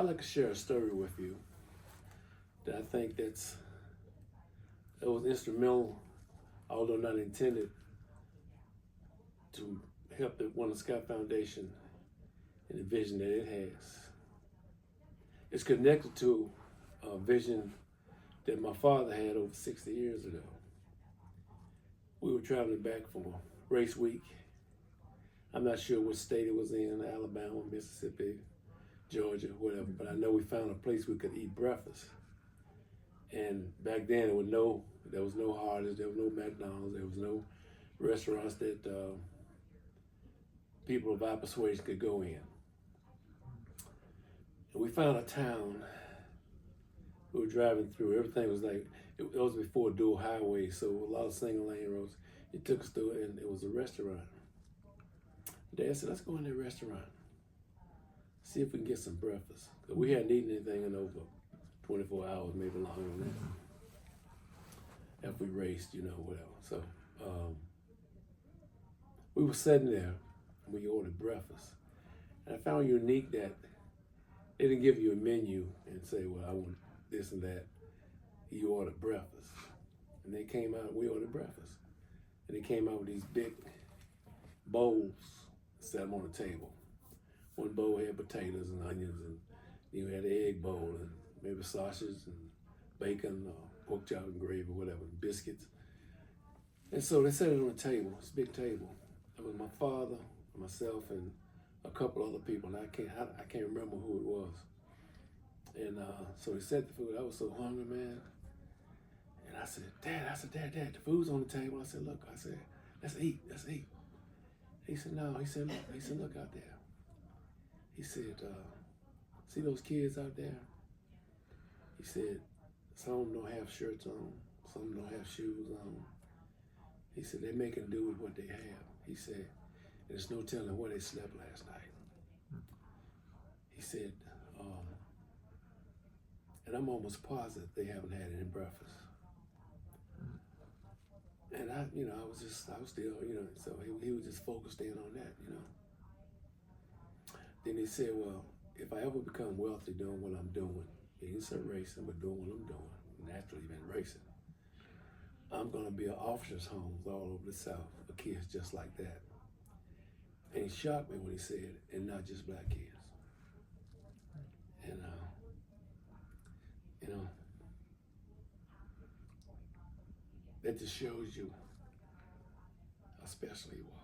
I'd like to share a story with you that I think that was instrumental, although not intended, to help the Wendell Scott Foundation and the vision that it has. It's connected to a vision that my father had over 60 years ago. We were traveling back from race week. I'm not sure what state it was in, Alabama, Mississippi, Georgia, whatever, but I know we found a place we could eat breakfast. And back then there was no Hardee's, there was no McDonald's, there was no restaurants that people of our persuasion could go in. And we found a town. We were driving through. Everything was like, it was before dual highways, so a lot of single lane roads. It took us through, and it was a restaurant. Dad said, let's go in that restaurant, see if we can get some breakfast. Because we hadn't eaten anything in over 24 hours, maybe longer than that. After we raced, whatever. So we were sitting there, and we ordered breakfast. And I found it unique that they didn't give you a menu and say, well, I want this and that. You ordered breakfast. And they came out, we ordered breakfast. And they came out with these big bowls, set them on the table. One bowl had potatoes and onions, and you had an egg bowl, and maybe sausage and bacon, or pork chop and gravy, whatever, and biscuits. And so they set it on the table, this big table. It was my father, myself, and a couple other people, and I can't remember who it was. And so they set the food. I was so hungry, man. And I said, Dad, the food's on the table. I said, look, let's eat. He said, no. He said, look out there. He said, see those kids out there? He said, some of them don't have shirts on, some of them don't have shoes on. He said, they're making do with what they have. He said, there's no telling where they slept last night. He said, and I'm almost positive they haven't had any breakfast. And I was still, so he was just focused in on that, Then he said, well, if I ever become wealthy doing what I'm doing, he didn't say racing, but doing what I'm doing, naturally been racing, I'm gonna be an officer's homes all over the South for kids just like that. And he shocked me when he said, and not just black kids. And, that just shows you how special he was.